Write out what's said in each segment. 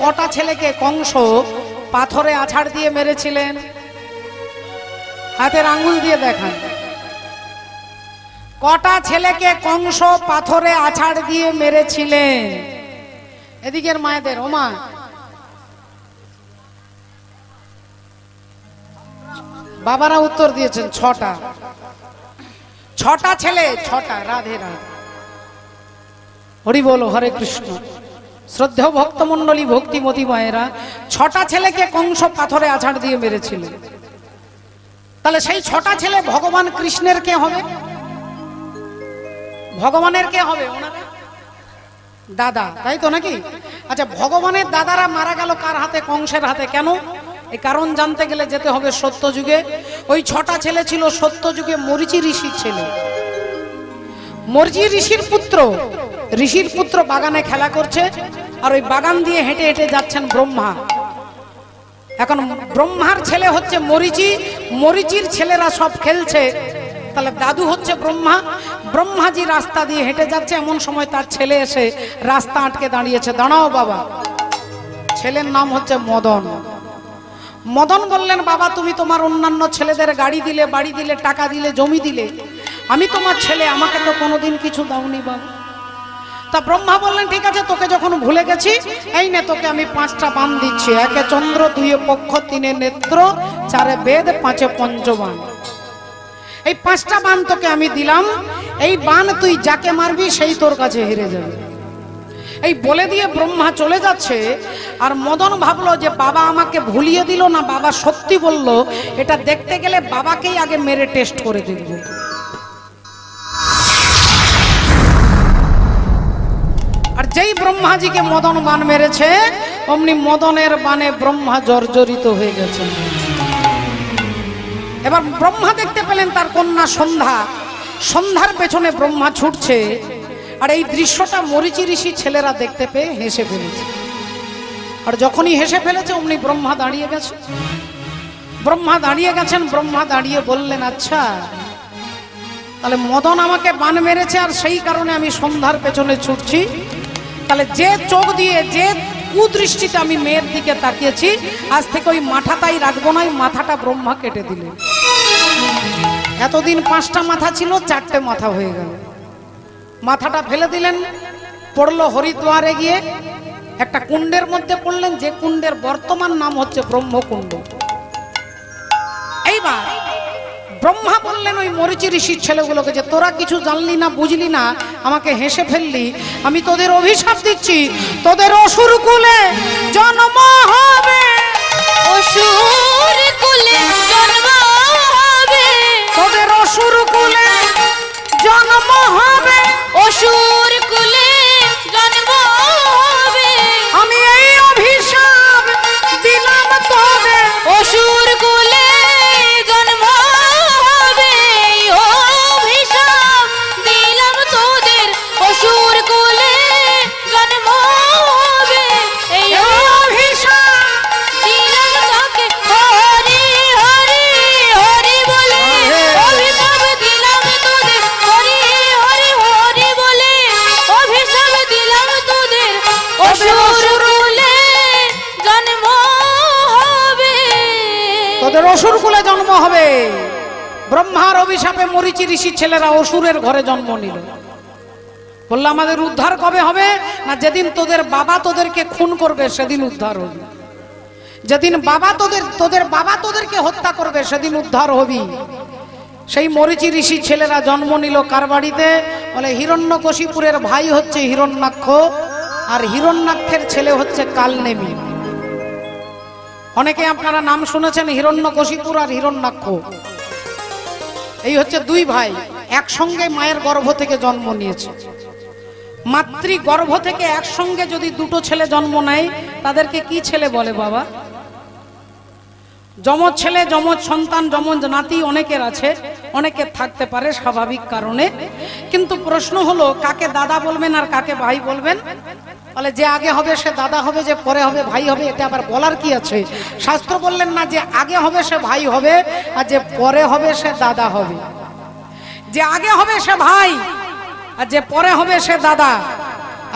কটা ছেলেকে কংস পাথরে আছাড় দিয়ে মেরেছিলেন? হাতের আঙ্গুল দিয়ে দেখান। কটা ছেলেকে কংস পাথরে আছাড় দিয়ে মেরেছিলেন? এদিকের মায়েদের, ওমা বাবারা উত্তর দিয়েছেন 6টা। 6টা ছেলে, 6টা। রাধে রাধে, হরি বল, হরে কৃষ্ণ। শ্রদ্ধেয় ভক্তমণ্ডলী, ভক্তিমতী মায়েরা, 6টা ছেলেকে কংস পাথরে আছাড় দিয়ে মেরেছিল। তাহলে সেই 6টা ছেলে ভগবান কৃষ্ণের কে হবে? ভগবানের কে হবে? ওনারা দাদা, তাই তো নাকি? আচ্ছা, ভগবানের দাদারা মারা গেল কার হাতে? কংসের হাতে। কেন? এই কারণ জানতে গেলে যেতে হবে সত্যযুগে। ওই 6টা ছেলে ছিল সত্যযুগে মরীচি ঋষির ছেলে। মরীচি ঋষির পুত্র, ঋষির পুত্র বাগানে খেলা করছে, আর ওই বাগান দিয়ে হেঁটে হেঁটে যাচ্ছেন ব্রহ্মা। এখন ব্রহ্মার ছেলে হচ্ছে মরীচি, মরীচির ছেলেরা সব খেলছে। তাহলে দাদু হচ্ছে ব্রহ্মা। ব্রহ্মাজি রাস্তা দিয়ে হেঁটে যাচ্ছে, এমন সময় তার ছেলে এসে রাস্তা আটকে দাঁড়িয়েছে। দাঁড়াও বাবা। ছেলের নাম হচ্ছে মদন। মদন বললেন, বাবা তুমি তোমার অন্যান্য ছেলেদের গাড়ি দিলে, বাড়ি দিলে, টাকা দিলে, জমি দিলে, আমি তোমার ছেলে, আমাকে তো কোনোদিন কিছু দাওনি বাবা। তা ব্রহ্মা বললেন, ঠিক আছে, তোকে যখন ভুলে গেছি, এই নে তোকে আমি 5টা বান দিচ্ছি। 1 চন্দ্র, 2 পক্ষ, 3 নেত্র, 4 বেদ, 5 পঞ্চবান। এই 5টা বান তোকে আমি দিলাম। এই বান তুই যাকে মারবি সেই তোর কাছে হেরে যাবে। এই বলে দিয়ে ব্রহ্মা চলে যাচ্ছে। আর মদন ভাবলো যে বাবা আমাকে ভুলিয়ে দিল না বাবা সত্যি বলল, এটা দেখতে গেলে বাবাকেই আগে মেরে টেস্ট করে দেখব। আর যেই ব্রহ্মাজিকে মদন বান মেরেছে, অমনি মদনের বানে ব্রহ্মা জর্জরিত হয়ে গেছে। এবার ব্রহ্মা দেখতে পেলেন তার কন্যা সন্ধ্যা, সন্ধ্যার পেছনে ব্রহ্মা ছুটছে। আর এই দৃশ্যটা মরীচি ঋষি ছেলেরা দেখতে পেয়ে হেসে ফেলেছে। আর যখনই হেসে ফেলেছে, অমনি ব্রহ্মা দাঁড়িয়ে গেছে। ব্রহ্মা দাঁড়িয়ে গেছেন। ব্রহ্মা দাঁড়িয়ে বললেন, আচ্ছা তাহলে মদন আমাকে বান মেরেছে, আর সেই কারণে আমি সন্ধ্যার পেছনে ছুটছি। তাহলে যে চোখ দিয়ে, যে কুদৃষ্টিতে আমি মেয়ের দিকে তাকিয়েছি, আজ থেকে ওই মাথাটাই রাখবো না। মাথাটা ব্রহ্মা কেটে দিলেন। এতদিন 5টা মাথা ছিল, 4টে মাথা হয়ে গেল। মাথাটা ফেলে দিলেন। পড়লো হরিদ্বারে গিয়ে একটা কুণ্ডের মধ্যে পড়লেন, যে কুণ্ডের বর্তমান নাম হচ্ছে ব্রহ্মকুণ্ড। এইবার ব্রহ্মা বললেন ওই মরীচি ঋষির ছেলেগুলোকে যে তোরা কিছু জানলি না, বুঝলি না, আমাকে হেসে ফেললি, আমি তোদের অভিশাপ দিচ্ছি, তোদের অসুর কুলে জন্ম হবে। অসুর কুলে জন্ম হবে। তোদের অসুর কুলে জন্ম হবে। অসুর কুলে জন্ম হবে। আমি এই অভিশাপ দিলাম তোদের। অসুর কুলে জন্ম হবে। অভিশাপ দিলাম তোদের। অসুর কুলে জন্ম হবে। এই অভিশাপ দিলাম তোকে। হরি হরি হরি বলে অভিশাপ দিলাম তোদের। হরি হরি হরি বলে অভিশাপ দিলাম তোদের। অসুর কুলে জন্ম হবে। তোদের অসুর কুলে জন্ম হবে। ব্রহ্মার অভিশাপে মরীচি ঋষির ছেলেরা অসুরের ঘরে জন্ম নিল। বললো আমাদের উদ্ধার কবে হবে? না যেদিন তোদের বাবা তোদেরকে খুন করবে সেদিন উদ্ধার হবে। যেদিন বাবা তোদের বাবা তোদেরকে হত্যা করবে সেদিন উদ্ধার হবি। সেই মরীচি ঋষির ছেলেরা জন্ম নিল কার বাড়িতে? বলে হিরণ্যকশিপুরের ভাই হচ্ছে হিরণ্যাক্ষ, আর হিরণ্যাক্ষের ছেলে হচ্ছে কালনেমি। অনেকে আপনারা নাম শুনেছেন হিরণ্যকশিপুর আর হিরণ্যাক্ষ। এই হচ্ছে 2 ভাই, একসঙ্গে মায়ের গর্ভ থেকে জন্ম নিয়েছে। মাতৃ গর্ভ থেকে একসঙ্গে যদি 2টো ছেলে জন্ম নেয়, তাদেরকে কি ছেলে বলে বাবা? যমজ ছেলে, যমজ সন্তান, যমজ নাতি অনেকের আছে, অনেকের থাকতে পারে স্বাভাবিক কারণে। কিন্তু প্রশ্ন হলো কাকে দাদা বলবেন আর কাকে ভাই বলবেন? বলে যে আগে হবে সে দাদা হবে, যে পরে হবে ভাই হবে। এটা আবার বলার কি আছে? শাস্ত্র বললেন না যে আগে হবে সে ভাই হবে, আর যে পরে হবে সে দাদা হবে। যে আগে হবে সে ভাই, আর যে পরে হবে সে দাদা।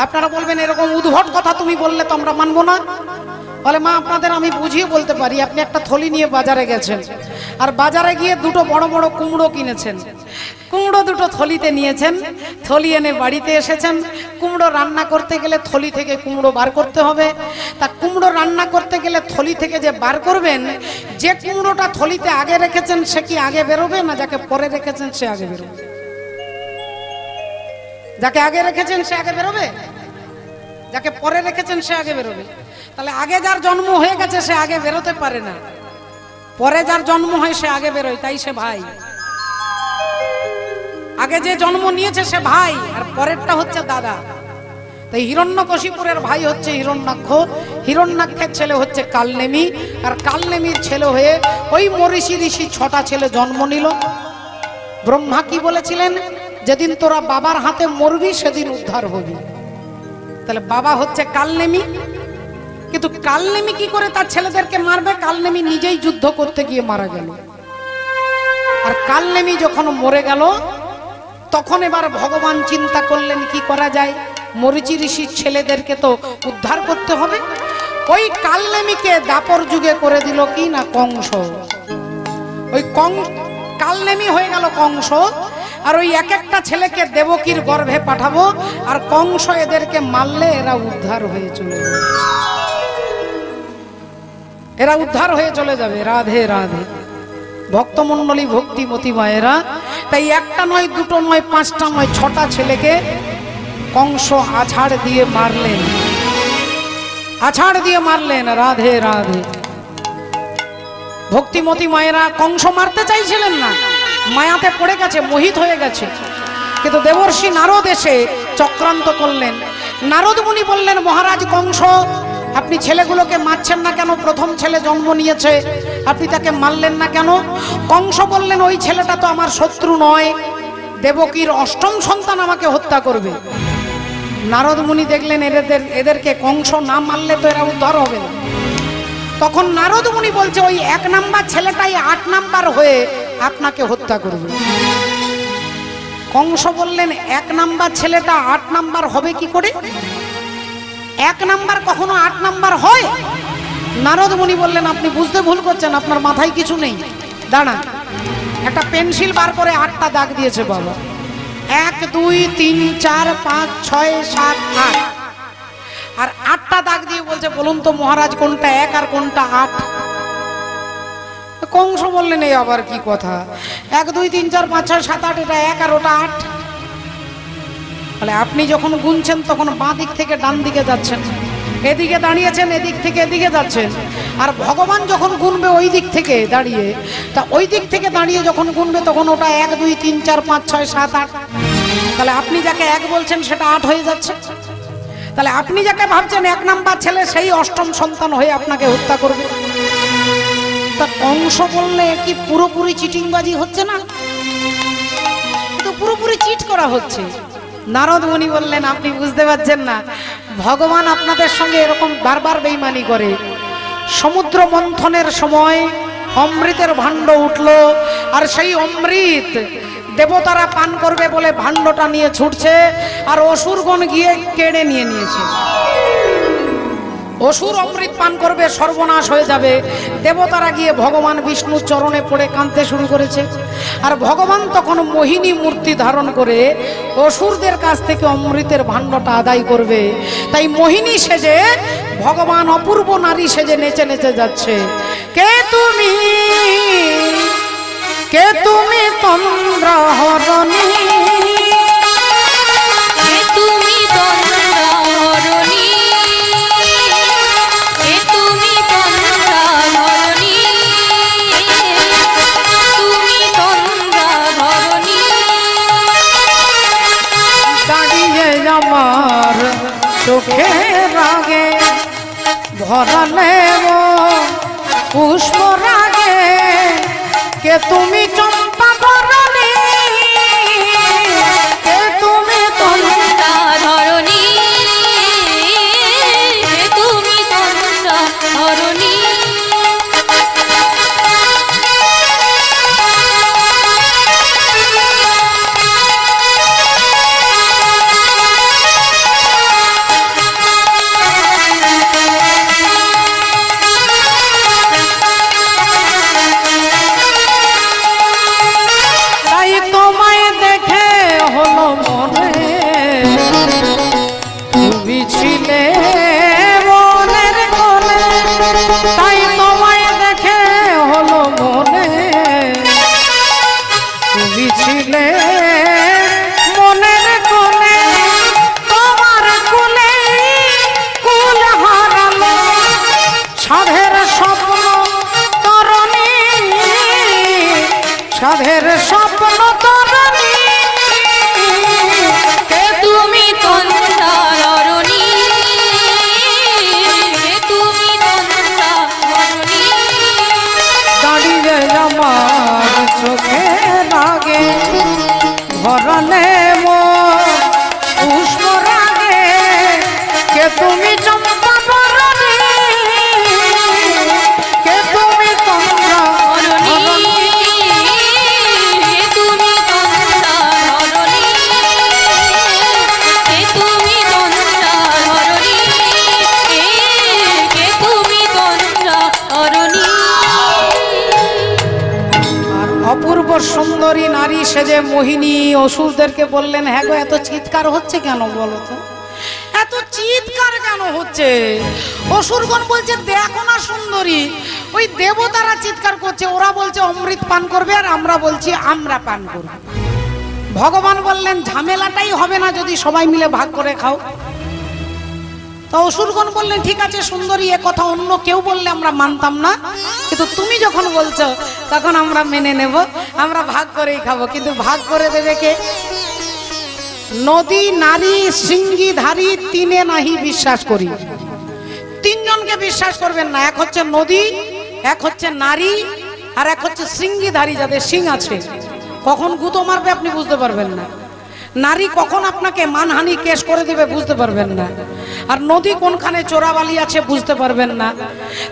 আপনারা বলবেন এরকম উদ্ভট কথা তুমি বললে তো আমরা মানবো না। বলে মা আপনাদের আমি বুঝিয়ে বলতে পারি, আপনি একটা থলি নিয়ে বাজারে গেছেন, আর বাজারে গিয়ে দুটো বড় বড় কুমড়ো কিনেছেন, কুমড়ো দুটো থলিতে নিয়েছেন, থলি এনে বাড়িতে এসেছেন। কুমড়ো রান্না করতে গেলে থলি থেকে কুমড়ো বার করতে হবে। তা কুমড়ো রান্না করতে গেলে থলি থেকে যে বার করবেন, যে কুমড়োটা থলিতে আগে রেখেছেন সে কি আগে বেরোবে, না যাকে পরে রেখেছেন সে আগে বেরোবে? যাকে আগে রেখেছেন সে আগে বেরোবে, যাকে পরে রেখেছেন সে আগে বেরোবে। তাহলে আগে যার জন্ম হয়ে গেছে সে আগে বেরোতে পারে না, পরে যার জন্ম হয় সে আগে বেরোয়, তাই সে ভাই। আগে যে জন্ম নিয়েছে সে ভাই, আর পরেরটা হচ্ছে দাদা। তাই হিরণ্যকশিপুরের ভাই হচ্ছে হিরণ্যাক্ষ, হিরণ্যাক্ষের ছেলে হচ্ছে কালনেমি, আর কালনেমির ছেলে হয়ে ওই মরিষি ঋষি 6টা ছেলে জন্ম নিল। ব্রহ্মা কি বলেছিলেন, যেদিন তোরা বাবার হাতে মরবি সেদিন উদ্ধার হবি। তাহলে বাবা হচ্ছে কালনেমি, কিন্তু কালনেমি কি করে তার ছেলেদেরকে মারবে? কালনেমি নিজেই যুদ্ধ করতে গিয়ে মারা গেল। আর কালনেমি যখন মরে গেল তখন এবার ভগবান চিন্তা করলেন কি করা যায়, মরিচি ঋষির ছেলেদেরকে তো উদ্ধার করতে হবে। ওই কালনেমিকে দাপর যুগে করে দিল কি না কংস। ওই কালনেমি হয়ে গেল কংস, আর ওই এক একটা ছেলেকে দেবকীর গর্ভে পাঠাবো, আর কংস এদেরকে মারলে এরা উদ্ধার হয়ে চলে যাবে, এরা উদ্ধার হয়ে চলে যাবে। রাধে রাধে ভক্তমণ্ডলী, ভক্তিমতী মায়েরা। তাই একটা নয়, দুটো নয়, 5টা নয়, 6টা ছেলেকে কংস আছাড় দিয়ে মারলেন, আছাড় দিয়ে মারলেন। রাধে রাধে ভক্তিমতী মায়েরা। কংস মারতে চাইছিলেন না, মায়াতে পড়ে গেছে, মোহিত হয়ে গেছে। কিন্তু দেবর্ষি নারদ এসে চক্রান্ত করলেন। নারদ মুনি বললেন, মহারাজ কংস আপনি ছেলেগুলোকে মারছেন না কেন? প্রথম ছেলে জন্ম নিয়েছে, আপনি তাকে মারলেন না কেন? কংস বললেন, ওই ছেলেটা তো আমার শত্রু নয়, দেবকীর 8ম সন্তান আমাকে হত্যা করবে। নারদ মুনি দেখলেন এদেরকে কংস না মারলে তো এরা উদ্ধার হবে না। তখন নারদ মুনি বলছে, ওই 1 নাম্বার ছেলেটাই 8 নাম্বার হয়ে আপনাকে হত্যা করবে। কংস বললেন, 1 নাম্বার ছেলেটা 8 নাম্বার হবে কি করে? 1 নাম্বার কখনো 8 নাম্বার হয়? নারদ মুনি বললেন, আপনি বুঝতে ভুল করছেন, আপনার মাথায় কিছু নেই। দাঁড়ান, একটা পেন্সিল বার করে 8টা দাগ দিয়েছে বাবা। 1 2 3 4 5 6 7 8, আর 8টা দাগ দিয়ে বলছে, বলুন তো মহারাজ কোনটা 1 আর কোনটা 8? কংস বললেন, এই আবার কি কথা, 1 2 3 4 5 6 7 8, এটা 1 আর ওটা 8। তাহলে আপনি যখন গুনছেন তখন বাঁ দিক থেকে ডান দিকে যাচ্ছেন, এদিকে দাঁড়িয়েছেন, এদিক থেকে এদিকে যাচ্ছেন। আর ভগবান যখন গুনবে ওই দিক থেকে দাঁড়িয়ে, তা ওই দিক থেকে দাঁড়িয়ে যখন গুনবে তখন ওটা 1 2 3 4 5 6 7 8। তাহলে আপনি যাকে 1 বলছেন সেটা 8 হয়ে যাচ্ছে। তাহলে আপনি যাকে ভাবছেন 1 নাম্বার ছেলে, সেই 8ম সন্তান হয়ে আপনাকে হত্যা করবে। তা কংস বললে, কি পুরোপুরি চিটিংবাজি হচ্ছে না? তো পুরোপুরি চিট করা হচ্ছে। নারদ মুনি বললেন, আপনি বুঝতে পারছেন না, ভগবান আপনাদের সঙ্গে এরকম বারবার বেঈমানি করে। সমুদ্র মন্থনের সময় অমৃতের ভাণ্ড উঠল, আর সেই অমৃত দেবতারা পান করবে বলে ভাণ্ডটা নিয়ে ছুটছে, আর অসুরগণ গিয়ে কেড়ে নিয়ে নিয়েছে। অসুর অমৃত পান করবে, সর্বনাশ হয়ে যাবে। দেবতারা গিয়ে ভগবান বিষ্ণুর চরণে পড়ে কাঁদতে শুরু করেছে। আর ভগবান তখন মোহিনী মূর্তি ধারণ করে অসুরদের কাছ থেকে অমৃতের ভাণ্ডটা আদায় করবে। তাই মোহিনী সেজে ভগবান অপূর্ব নারী সেজে নেচে নেচে যাচ্ছে। কে তুমি, কে তুমি তন্দ্রাহরণী, কে তুমি তন্দ্রাহরণী, কে তুমি তন্দ্রাহরণী, তুমি তন্দ্রাহরণী। দাঁড়িয়ে আমার চোখের আগে ভরালে পুষ্প রাগে, কে তুমি চম্পা বরণী, কে তুমি তন্দ্রাহরণী, কে তুমি তন্দ্রাহরণী। সেজে মোহিনী অসুরদেরকে বললেন, হ্যাঁ গো এত চিৎকার হচ্ছে কেন বলো তো, এত চিৎকার কেন হচ্ছে? অসুরগণ বলছে দেখো না সুন্দরী, ওই দেবতারা চিৎকার করছে, ওরা বলছে অমৃত পান করবে আর আমরা বলছি আমরা পান করব। ভগবান বললেন ঝামেলাটাই হবে না যদি সবাই মিলে ভাগ করে খাও। তো অসুরগণ বললেন ঠিক আছে সুন্দরী, এ কথা অন্য কেউ বললে আমরা মানতাম না, কিন্তু তুমি যখন বলছো তখন আমরা মেনে নেব, আমরা ভাগ করেই খাবো। কিন্তু ভাগ করে দেবে কে? নদী, নারী, শৃঙ্গিধারী তিনে নাহি বিশ্বাস করি। তিনজনকে বিশ্বাস করবেন না, এক হচ্ছে নদী, এক হচ্ছে নারী, আর এক হচ্ছে শৃঙ্গিধারী যাদের শিং আছে। কখন গুঁতো মারবে আপনি বুঝতে পারবেন না, নারী কখন আপনাকে মানহানি কেস করে দেবে বুঝতে পারবেন না, আর নদী কোনখানে চোরাবালি আছে বুঝতে পারবেন না।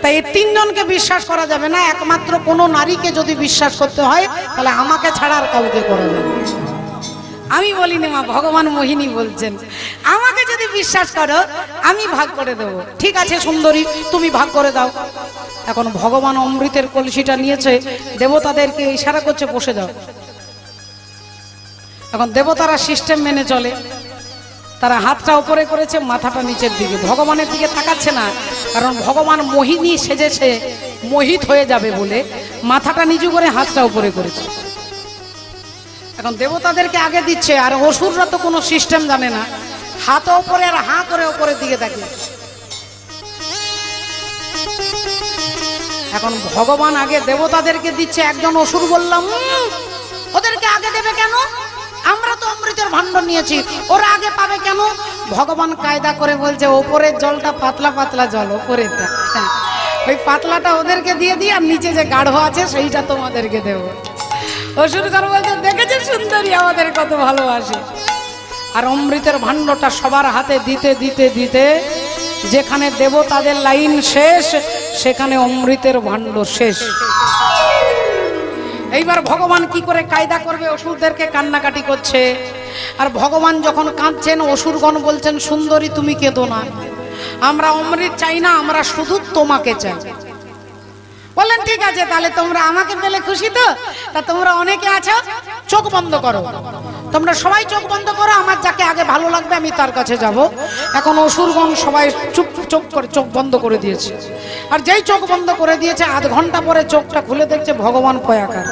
তাই এই তিনজনকে বিশ্বাস করা যাবে না, একমাত্র কোনো নারীকে যদি বিশ্বাস করতে হয় তাহলে আমাকে ছাড়া আর কাউকে করা যাবে। আমি বলিনি মা, ভগবান মোহিনী বলছেন আমাকে যদি বিশ্বাস করো আমি ভাগ করে দেব। ঠিক আছে সুন্দরী তুমি ভাগ করে দাও। এখন ভগবান অমৃতের কলসিটা নিয়েছে, দেবতাদেরকে ইশারা করছে বসে যাও। এখন দেবতারা সিস্টেম মেনে চলে, তারা হাতটা উপরে করেছে, মাথাটা নিচের দিকে, ভগবানের দিকে তাকাচ্ছে না, কারণ ভগবান মোহিনী সেজেছে মোহিত হয়ে যাবে বলে মাথাটা নিচু করে হাতটা উপরে করেছে। এখন দেবতাদেরকে আগে দিচ্ছে, আর অসুররা তো কোনো সিস্টেম জানে না, হাত উপরে আর হাঁ করে উপরের দিকে তাকিয়ে। এখন ভগবান আগে দেবতাদেরকে দিচ্ছে, একজন অসুর বললাম ওদেরকে আগে দেবে কেন, আমরা তো অমৃতের ভাণ্ড নিয়েছি, ওরা আগে পাবে কেন? ভগবান কায়দা করে বলছে ওপরের জলটা পাতলা পাতলা জল, ওপরেরটা ওই পাতলাটা ওদেরকে দিয়ে দিই, আর নিচে যে গাঢ় আছে সেইটা তোমাদেরকে দেব। অসুরগণ বলছে দেখেছে সুন্দরী আমাদের কত ভালোবাসে। আর অমৃতের ভাণ্ডটা সবার হাতে দিতে দিতে দিতে যেখানে দেবতাদের লাইন শেষ সেখানে অমৃতের ভাণ্ড শেষ। এইবার ভগবান কি করে কায়দা করবে? অসুরদেরকে কান্নাকাটি করছে, আর ভগবান যখন কাঁদছেন অসুরগণ বলছেন সুন্দরী তুমি কেঁদো না, আমরা অমৃত চাই না, আমরা শুধু তোমাকে চাই। বললেন ঠিক আছে তাহলে তোমরা আমাকে পেলে খুশি তো, তা তোমরা অনেকে আছো, চোখ বন্ধ করো, তোমরা সবাই চোখ বন্ধ করো, আমার যাকে আগে ভালো লাগবে আমি তার কাছে যাব। এখন অসুরগণ সবাই চুপ চোখ করে চোখ বন্ধ করে দিয়েছে, আর যেই চোখ বন্ধ করে দিয়েছে আধ ঘন্টা পরে চোখটা খুলে দেখছে ভগবান পয়াকার।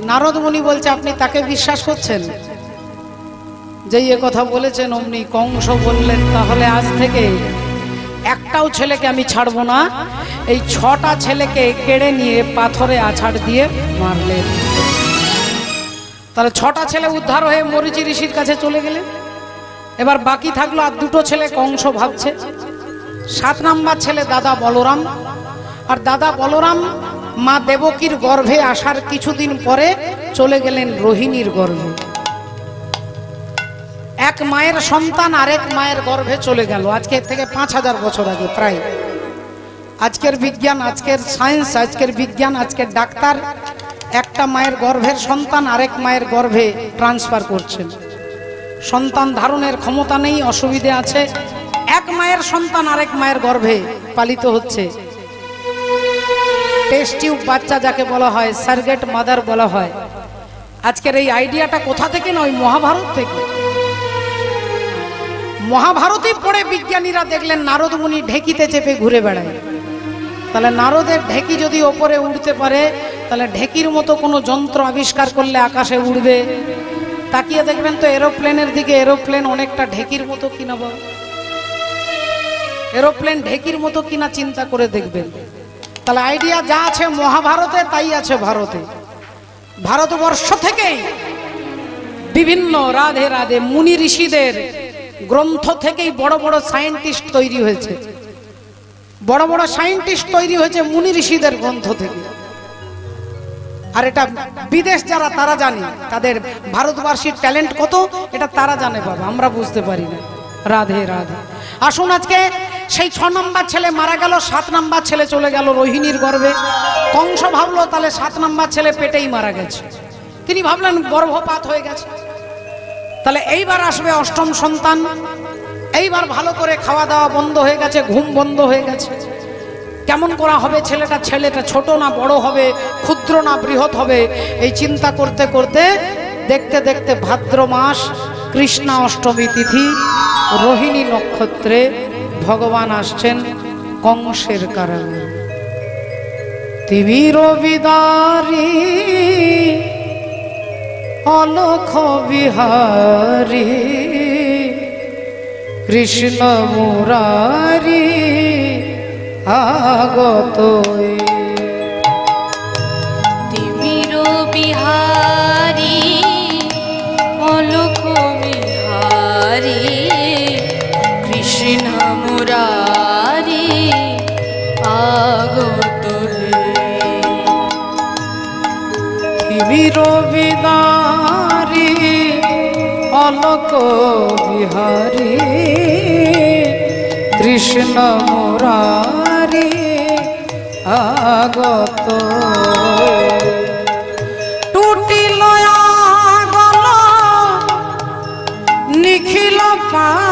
নারদ মুনি বলছে আপনি তাকে বিশ্বাস করছেন? যেই এ কথা বলেছেন অমনি কংস বললেন তাহলে আজ থেকে একটাও ছেলেকে আমি ছাড়বো না, এই 6টা ছেলেকে কেড়ে নিয়ে পাথরে আছাড় দিয়ে মারলেন। তাহলে 6টা ছেলে উদ্ধার হয়ে মরীচি ঋষির কাছে চলে গেলেন। এবার বাকি থাকলো আর 2টো ছেলে। কংস ভাবছে 7 নাম্বার ছেলে দাদা বলরাম, আর দাদা বলরাম মা দেবকীর গর্ভে আসার কিছুদিন পরে চলে গেলেন রোহিণীর গর্ভে। এক মায়ের সন্তান আরেক মায়ের গর্ভে চলে গেল, আজকে থেকে 5000 বছর আগে প্রায়। আজকের বিজ্ঞান, আজকের সায়েন্স, আজকের বিজ্ঞান, আজকের ডাক্তার একটা মায়ের গর্ভের সন্তান আরেক মায়ের গর্ভে ট্রান্সফার করছেন। সন্তান ধারণের ক্ষমতা নেই, অসুবিধে আছে, এক মায়ের সন্তান আরেক মায়ের গর্ভে পালিত হচ্ছে। টেস্ট টিউব বাচ্চা যাকে বলা হয়, সারগেট মাদার বলা হয়। আজকের এই আইডিয়াটা কোথা থেকে? না ওই মহাভারত থেকে। মহাভারতই পড়ে বিজ্ঞানীরা দেখলেন নারদ মুনি ঢেকিতে চেপে ঘুরে বেড়ায়। তাহলে নারদের ঢেকি যদি ওপরে উড়তে পারে, তাহলে ঢেকির মতো কোনো যন্ত্র আবিষ্কার করলে আকাশে উড়বে। তাকিয়ে দেখবেন তো এরোপ্লেনের দিকে, এরোপ্লেন অনেকটা ঢেকির মতো কিনা, এরোপ্লেন ঢেকির মতো কিনা চিন্তা করে দেখবেন। তাহলে আইডিয়া যা আছে মহাভারতে তাই আছে ভারতে। ভারতবর্ষ থেকেই বিভিন্ন রাধে রাধে মুনি ঋষিদের গ্রন্থ থেকেই বড় বড় সায়েন্টিস্ট তৈরি হয়েছে। বড় বড় সায়েন্টিস্ট তৈরি হয়েছে মুনি ঋষিদের গ্রন্থ থেকে। আর এটা বিদেশ যারা তারা জানে, তাদের ভারতবাসীর ট্যালেন্ট কত এটা তারা জানে বাবা, আমরা বুঝতে পারি না। রাধে রাধে। আসুন আজকে সেই 6 নম্বর ছেলে মারা গেল, 7 নম্বর ছেলে চলে গেল রোহিণীর গর্ভে। কংস ভাবলো তাহলে 7 নম্বর ছেলে পেটেই মারা গেছে, তিনি ভাবলেন গর্ভপাত হয়ে গেছে, তাহলে এইবার আসবে 8ম সন্তান। এইবার ভালো করে খাওয়া দাওয়া বন্ধ হয়ে গেছে, ঘুম বন্ধ হয়ে গেছে। কেমন করা হবে, ছেলেটা ছোট না বড় হবে, ক্ষুদ্র না বৃহৎ হবে, এই চিন্তা করতে করতে দেখতে দেখতে ভাদ্র মাস কৃষ্ণা অষ্টমী তিথি রোহিণী নক্ষত্রে ভগবান আসছেন কংসের কারাগারে। তিমির বিদারী অলখ বিহারী কৃষ্ণ মুরারি আগত। তিমির বিহারী অলোক বিহারী কৃষ্ণ মুরারি আগত হে। তিমির বিদারী অলক বিহারী কৃষ্ণ মুরারি আগত। টুটিল আগল নিখিল পাগল,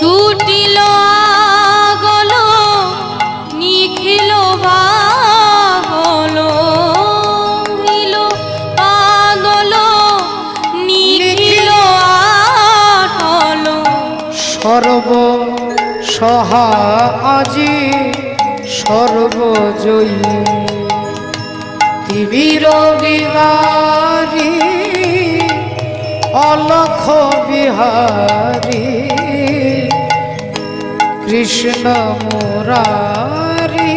টুটিল আগল নিখিল পাগল, নিখিল পাগল নিখিল আটল। সর্ব সহা আজি সর্বজয়ী তিমির বিহারী অলখ বিহারী কৃষ্ণ মুরারি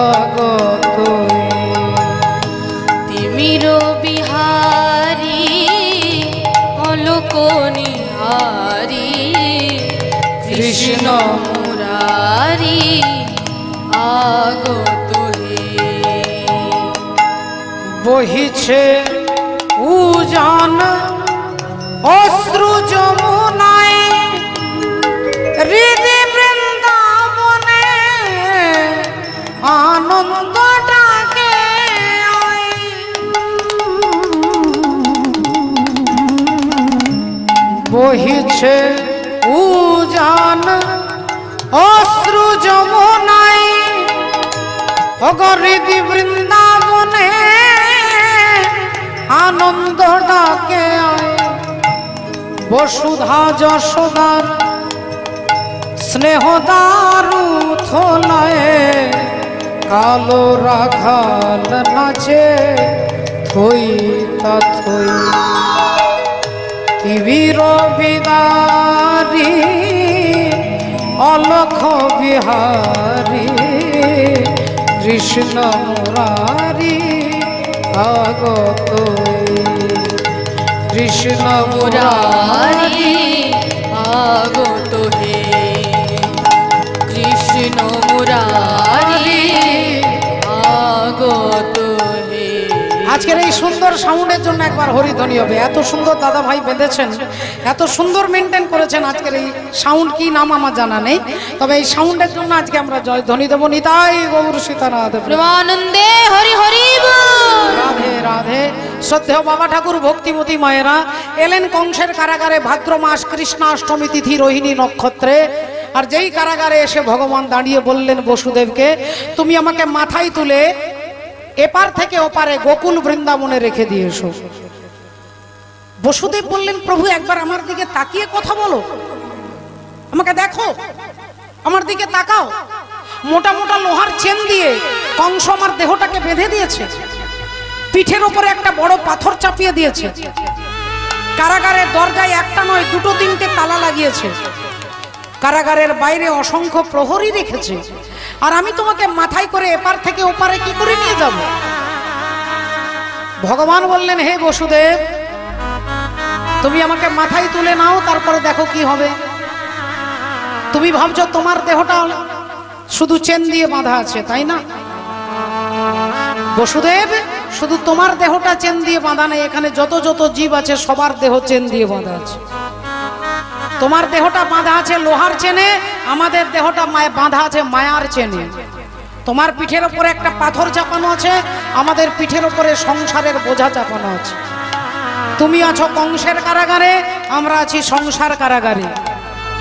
আগত। তিমির বিহারী অলোক নিহারী কৃষ্ণ মুরারি আগত হে। বহিছে উজান অশ্রু যমুনায় হৃদি বৃন্দাবনে আনন্দ ডাকে আয়। বহিছে উজান অশ্রু যমুনায় হৃদি বৃন্দাবনে আনন্দ ডাকে আয়। বসুধা যশোদার স্নেহদারু থলায় কালো রাখাল নাচে থই তা থই। তিমির বিদারী অলখ বিহারী কৃষ্ণ মুরারি আগত। কৃষ্ণ মুরারি আগত হে। কৃষ্ণ মুরারি আগত হে। আজকের এই সুন্দর সাউন্ডের জন্য একবার হরিধ্বনি হবে। এত সুন্দর দাদা ভাই বেঁধেছেন, এত সুন্দর মেনটেন করেছেন। আজকের এই সাউন্ড কি নাম আমার জানা নেই, তবে এই সাউন্ডের জন্য আজকে আমরা জয় ধ্বনি দেবো। নিতাই গৌর সীতানাথ প্রেমানন্দে হরি হরি বল। রাধে রাধে। শ্রদ্ধেয় বাবা ঠাকুর ভক্তিমতী মায়েরা এলেন কংসের কারাগারে ভাদ্র মাস কৃষ্ণাষ্টমী তিথি রোহিণী নক্ষত্রে। আর যেই কারাগারে এসে ভগবান দাঁড়িয়ে বললেন বসুদেবকে, তুমি আমাকে মাথায় তুলে এপার থেকে ওপারে গোকুল বৃন্দাবনে রেখে দিয়ে এসো। বসুদেব বললেন, প্রভু একবার আমার দিকে তাকিয়ে কথা বলো, আমাকে দেখো, আমার দিকে তাকাও। মোটা মোটা লোহার চেন দিয়ে কংস আমার দেহটাকে বেঁধে দিয়েছে, পিঠের উপরে একটা বড় পাথর চাপিয়ে দিয়েছে, কারাগারের দরজায় একটা নয় দুটো তিনটে তালা লাগিয়েছে, কারাগারের বাইরে অসংখ্য প্রহরী রেখেছে। আর আমি তোমাকে মাথায় করে এপার থেকে ওপারে কি করে নিয়ে যাব? ভগবান বললেন, হে বসুদেব, তুমি আমাকে মাথায় তুলে নাও, তারপরে দেখো কি হবে। তুমি ভাবছো তোমার দেহটা শুধু চেন দিয়ে বাঁধা আছে, তাই না? বসুদেব, শুধু তোমার দেহটা চেন দিয়ে বাঁধা নেই, এখানে যত যত জীব আছে সবার দেহ চেন দিয়ে বাঁধা আছে। তোমার দেহটা বাঁধা আছে লোহার চেনে, আমাদের দেহটা বাঁধা আছে মায়ার চেনে। তোমার পিঠের উপরে একটা পাথর চাপানো আছে, আমাদের পিঠের উপরে সংসারের বোঝা চাপানো আছে। তুমি আছো কংসের কারাগারে, আমরা আছি সংসার কারাগারে।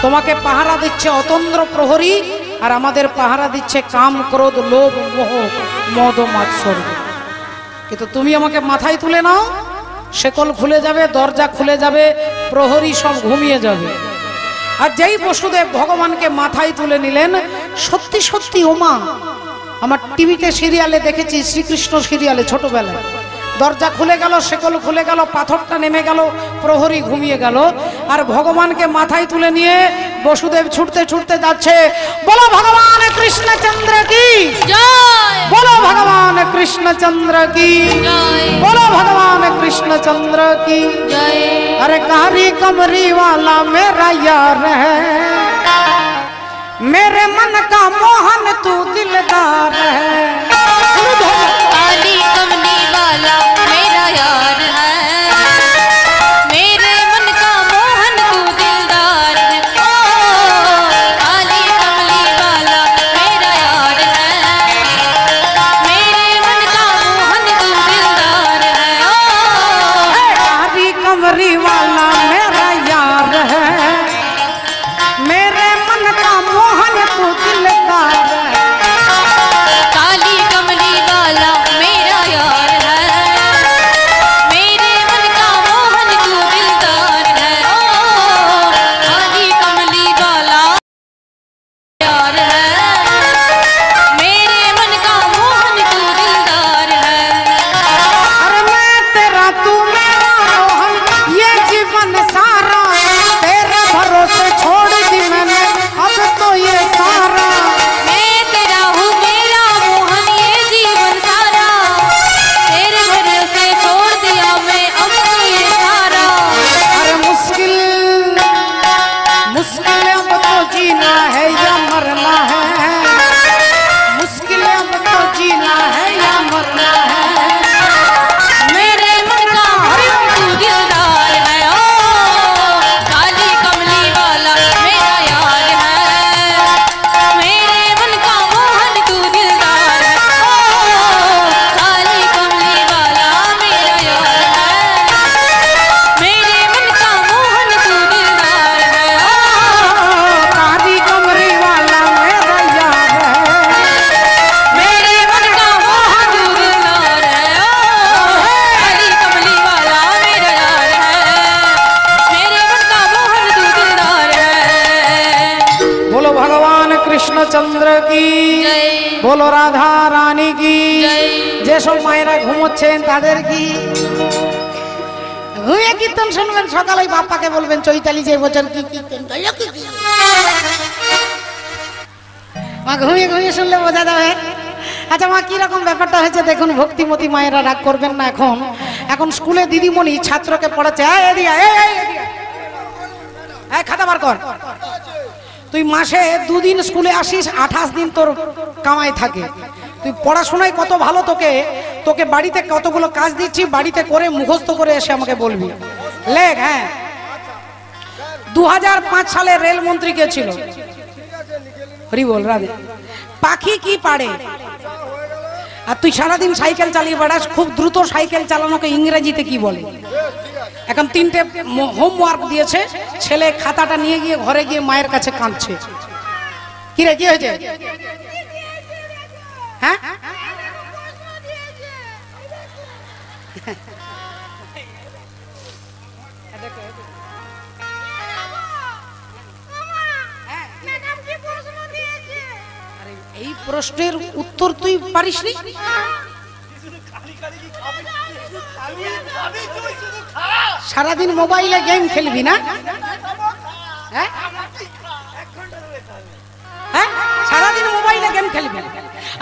তোমাকে পাহারা দিচ্ছে অতন্দ্র প্রহরী, আর আমাদের পাহারা দিচ্ছে কাম, ক্রোধ, লোভ, মোহ, মদ, মাৎসর্য। কিন্তু তুমি আমাকে মাথায় তুলে নাও, শেকল খুলে যাবে, দরজা খুলে যাবে, প্রহরী সব ঘুমিয়ে যাবে। আর যেই বসুদেব ভগবানকে মাথায় তুলে নিলেন, সত্যি সত্যি ওমা, আমার টিভিতে সিরিয়ালে দেখেছি, শ্রীকৃষ্ণ সিরিয়ালে ছোটবেলায়, দরজা খুলে গেল, শেকল খুলে গেল, পাথরটা নেমে গেল, প্রহরী ঘুমিয়ে গেল, আর ভগবানকে মাথায় তুলে নিয়ে বসুদেব ছুটতে ছুটতে যাচ্ছে। বলো ভগবান কৃষ্ণচন্দ্র কি জয়, বলো ভগবান কৃষ্ণচন্দ্র কি জয়, बोलो भगवान कृष्णचंद्र की जय। अरे कारी कमरी वाला मेरा यार है, मेरे मन का मोहन तू दिलदार है। काली कमली वाला मेरा यार है, मेरे मन का मोहन तू दिलदार है। ओ काली कमली वाला मेरा यार है, मेरे मन का मोहन तू दिलदार है। ओ कारी कमरी वाला मेरा यार है, मेरे मन का मोहन तू दिलदार है। काली कमली वाला मेरा यार है, मेरे मन का मोहन तू दिलदार है। ओ काली कमली वाला यार है, मेरे मन का मोहन तू दिलदार है। अरे मैं तेरा तू मेरा रोहन, ये जीवन सारा तेरे भरोसे छोड़ दी मैंने अब तो ये सारा। मैं तेरा हूँ मेरा मोहन, ये जीवन सारा तेरे भरोसे छोड़ दिया मैं अब तो ये सारा। अरे मुश्किल मुश्किल अब तो जीना है या मरना है, मुश्किल अब तो जीना है या मरना है। मेरे मन का मोहन तू दिलदार है। ओ काली कमली वाला मेरा यार है, मेरे मन का मोहन तू दिलदार है। ओ काली कमली वाला मेरा यार है, मेरे मन का मोहन तू दिलदार है। ओ कारी कमरी वाला मेरा यार है, मेरे मन का मोहन तू दिलदार है। ओ काली कमली वाला मेरा यार है, मेरे मन का मोहन तू दिलदार है। बोलो भगवान कृष्णचंद्र की जय, बोलो राधा रानी की जय। যেসব মায়েরা ঘুমোচ্ছেন তাদের কি ঘুমিয়ে কীর্তন শুনবেন, সকালে বাপ্পাকে বলবেন চৈতালি যে বছর কি কীর্তন করলো কি কি। মা ঘুমিয়ে ঘুমিয়ে শুনলে বোঝা যাবে। আচ্ছা মা কিরকম ব্যাপারটা হয়েছে দেখুন, ভক্তিমতী মায়েরা রাগ করবেন না। এখন এখন স্কুলে দিদিমণি ছাত্রকে পড়াচ্ছে, এই এদিকে আয়, এই এদিকে আয়। এই খাতা বার কর, তুই মাসে 2 দিন স্কুলে আসিস, 28 দিন তোর কামাই থাকে, তুই পড়াশোনায় কত ভালো, তোকে তোকে বাড়িতে কতগুলো কাজ দিচ্ছি, বাড়িতে করে মুখস্থ করে এসে আমাকে বলবি। লেখ। হ্যাঁ, 2005 সালে রেলমন্ত্রী কে ছিল? হরি বল রাধে। পাখি কি পারে? আর তুই সারাদিন সাইকেল চালিয়ে বেড়াস, খুব দ্রুত সাইকেল চালানোকে ইংরেজিতে কি বলে? এখন 3টে হোমওয়ার্ক দিয়েছে, ছেলে খাতাটা নিয়ে গিয়ে ঘরে গিয়ে মায়ের কাছে কাঁদছে। কি রে, কি হয়েছে? হ্যাঁ, আরে এই প্রশ্নের উত্তর তুই পারিসনি? সারাদিন মোবাইলে গেম খেলবি না? হ্যাঁ, হ্যাঁ, সারাদিন মোবাইলে গেম খেলবি।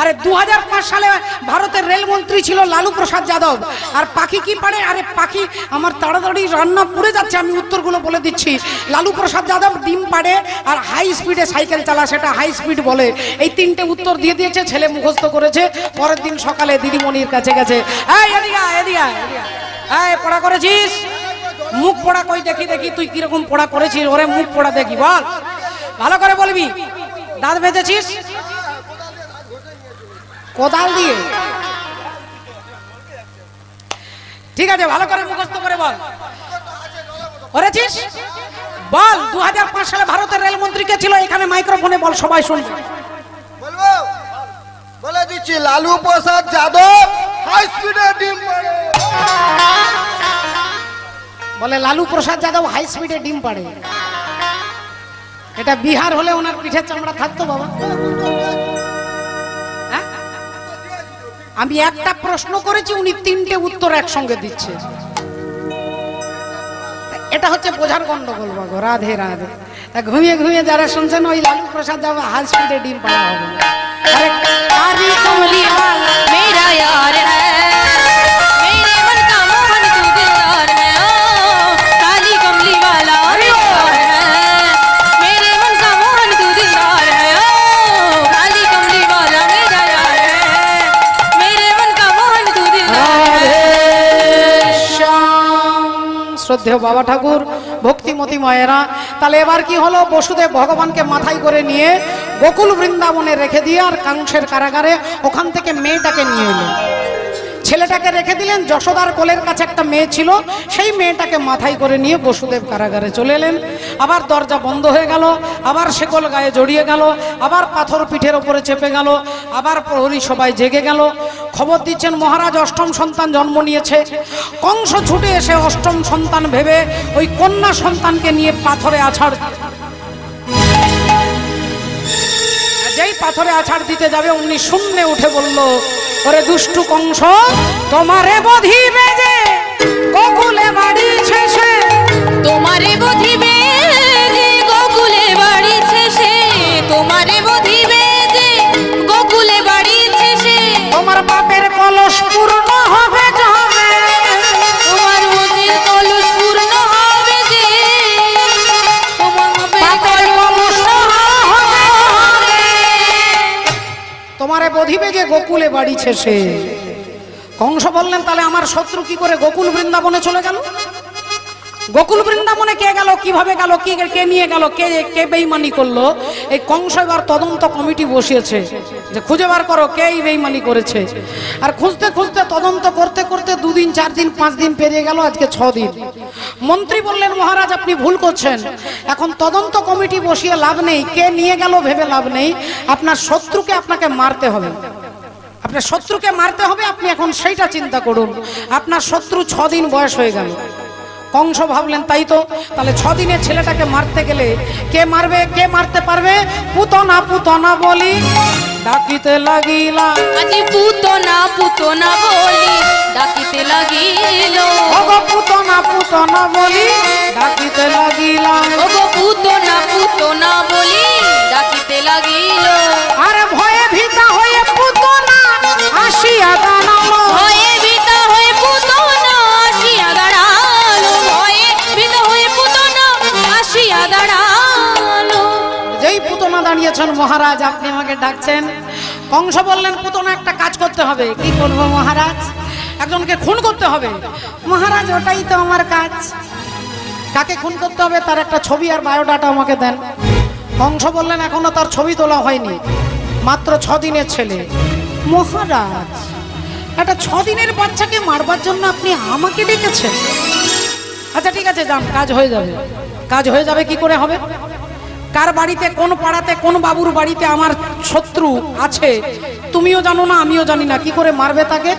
আরে 2005 সালে ভারতের রেলমন্ত্রী ছিল লালু প্রসাদ যাদব। আর পাখি কি পারে? আরে পাখি, আমার তাড়াতাড়ি রান্না পুড়ে যাচ্ছে, আমি উত্তরগুলো বলে দিচ্ছি। লালু প্রসাদ যাদব ডিম পাড়ে আর হাই স্পিডে সাইকেল চালা, সেটা হাই স্পিড বলে। এই 3টে উত্তর দিয়ে দিয়েছে, ছেলে মুখস্থ করেছে। পরের দিন সকালে দিদিমণির কাছে গেছে, এই এদিকে আয়, এদিকে আয়, এদিকে আয়। এই পড়া করেছিস? মুখ পড়া কই দেখি, দেখি তুই কিরকম পড়া করেছিস। ওরে মুখ পড়া দেখি, বল, ভালো করে বলবি। দাঁত বেঁচেছিস? কোদাল দিয়ে? ঠিক আছে, ভালো করে মুখস্থ করে বল। করেছিস? বল 2005 সালে ভারতের রেলমন্ত্রী কে ছিল? এখানে মাইক্রোফোনে বল, সবাই শুনবে। বলবো, বলে দিচ্ছি, লালু প্রসাদ যাদব হাই স্পিডে ডিম পাড়ে। বলে লালু প্রসাদ যাদব হাই স্পিডে ডিম পাড়ে। এটা বিহার হলে ওনার পিঠের চামড়া থাকতো বাবা। হ্যাঁ? আমি একটা প্রশ্ন করেছি, উনি 3টে উত্তর একসঙ্গে দিচ্ছে। এটা হচ্ছে বোঝার গন্ডগোল বাবু। রাধে রাধে। তা ঘুমিয়ে ঘুমিয়ে যারা শুনছেন, ওই লালু প্রসাদ যাদব হাই স্পিডে ডিম পাড়া হবে। আরে কারি কমলি ওয়ালা मेरा यार है, मेरे मन का मोहन तू दिलदार है, ओ काली कमली वाला मेरा यार है, मेरे मन का मोहन तू दिलदार है, ओ काली कमली वाला मेरा यार है, मेरे मन का मोहन तू दिलदार है। শ্রদ্ধেয় বাবা ঠাকুর, ভক্তিমতী মায়েরা, তাহলে এবার কি হলো? বসুদেব ভগবানকে মাথায় করে নিয়ে গোকুল বৃন্দাবনে রেখে দিয়ে আর কাংসের কারাগারে ওখান থেকে মেয়েটাকে নিয়ে এলেন। ছেলেটাকে রেখে দিলেন, যশোদার কোলের কাছে একটা মেয়ে ছিল, সেই মেয়েটাকে মাথায় করে নিয়ে বসুদেব কারাগারে চলে এলেন। আবার দরজা বন্ধ হয়ে গেল, আবার শেকল গায়ে জড়িয়ে গেল, আবার পাথর পিঠের ওপরে চেপে গেল, আবার প্রহরী সবাই জেগে গেল। খবর দিচ্ছেন মহারাজ অষ্টম সন্তান জন্ম নিয়েছে। কংস ছুটে এসে অষ্টম সন্তান ভেবে ওই কন্যা সন্তানকে নিয়ে পাথরে আছাড়, যেই পাথরে আছাড় দিতে যাবে অমনি শূন্যে উঠে বলল, ওরে দুষ্টু কংস, তোমারে বধিবে যে গোকুলে বাড়িছে সে, তোমারে বধিবে যে গোকুলে বাড়িছে সে, তোমারে বধিবে যে গোকুলে বাড়িছে সে, তোমার বাপের কলস পূর্ণ হবে যাবে, তোমার মনের কলস পূর্ণ হবে যে, তোমার বাপের কলস পূর্ণ হবে। তোমারে বধিবে যে গোকুলে বাড়িছে সে। কংস বললেন, তাহলে আমার শত্রু কি করে গোকুল বৃন্দাবনে চলে গেল? গোকুল বৃন্দাবনে কে গেল, কিভাবে গেল, কি কে নিয়ে গেল, কে বেঈমানি করলো? এই কংস এবার তদন্ত কমিটি বসিয়েছে যে খুঁজে বার করো কে এই বেঈমানি করেছে। আর খুঁজতে খুঁজতে তদন্ত করতে করতে 2 দিন 4 দিন 5 দিন পেরিয়ে গেল, আজকে 6 দিন। মন্ত্রী বললেন, মহারাজ আপনি ভুল করছেন, এখন তদন্ত কমিটি বসিয়ে লাভ নেই, কে নিয়ে গেল ভেবে লাভ নেই, আপনার শত্রুকে আপনাকে মারতে হবে, আপনার শত্রুকে মারতে হবে, আপনি এখন সেইটা চিন্তা করুন। আপনার শত্রু 6 দিন বয়স হয়ে গেল। কংস ভাবলেন তাই তো, তাহলে 6 দিনের ছেলেটাকে মারতে গেলে কে মারবে, কে মারতে পারবে? পুতনা পুতনা বলি ডাকিতে লাগিলা, আজি পুতনা পুতনা বলি ডাকিতে লাগিল, ওগো পুতনা পুতনা বলি ডাকিতে লাগিলা, ওগো পুতনা পুতনা বলি ডাকিতে লাগিল, আরে ভয়ে ভীতা হয়ে পুতনা আসিয়া দাঁড়ালো, ভয়ে ভীতা হয়ে পুতনা আসিয়া দাঁড়ালো, ভয়ে ভীতা হয়ে পুতনা আসিয়া দাঁড়ালো। যেই পুতনা দাঁড়িয়েছেন, মহারাজ আপনি আমাকে ডাকছেন। কংস বললেন, পুতনা একটা কাজ করতে হবে। কি করবো মহারাজ? একজনকে খুন করতে হবে। মহারাজ ওটাই তো আমার কাজ। কাকে খুন করতে হবে তার একটা ছবি আর বায়োডাটা আমাকে দেন। কংস বললেন, এখনো তার ছবি তোলা হয়নি, মাত্র 6 দিনের ছেলে। মহারাজ একটা 6 দিনের বাচ্চাকে মারবার জন্য আপনি আমাকে ডেকেছেন? আচ্ছা ঠিক আছে, যান, কাজ হয়ে যাবে। কাজ হয়ে যাবে কি করে হবে? কার বাড়িতে, কোন পাড়াতে, কোন বাবুর বাড়িতে আমার শত্রু আছে তুমিও জানো না, আমিও জানি না, কি করে মারবে তাকে?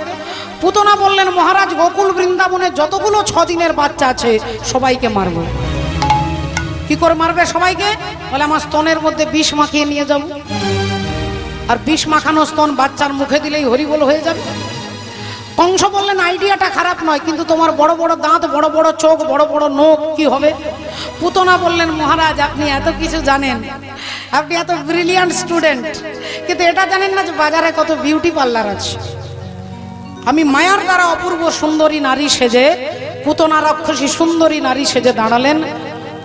পুতনা বললেন, মহারাজ গোকুল বৃন্দাবনে যতগুলো 6 দিনের বাচ্চা আছে সবাইকে মারব। কি করে মারবে সবাইকে? বলে আমার স্তনের মধ্যে বিষ মাখিয়ে নিয়ে যাব, আর বিষ মাখানো স্তন বাচ্চার মুখে দিলেই হরিবোল হয়ে যাবে। কংস বললেন, আইডিয়াটা খারাপ নয়, কিন্তু তোমার বড় বড় দাঁত, বড় বড় চোখ, বড় বড় নখ, কি হবে? পুতনা বললেন, মহারাজ আপনি এত কিছু জানেন, আপনি এত ব্রিলিয়ান্ট স্টুডেন্ট, কিন্তু এটা জানেন না যে বাজারে কত বিউটি পার্লার আছে। আমি মায়ার দ্বারা অপূর্ব সুন্দরী নারী সেজে, পুতনা রাক্ষসী সুন্দরী নারী সেজে দাঁড়ালেন।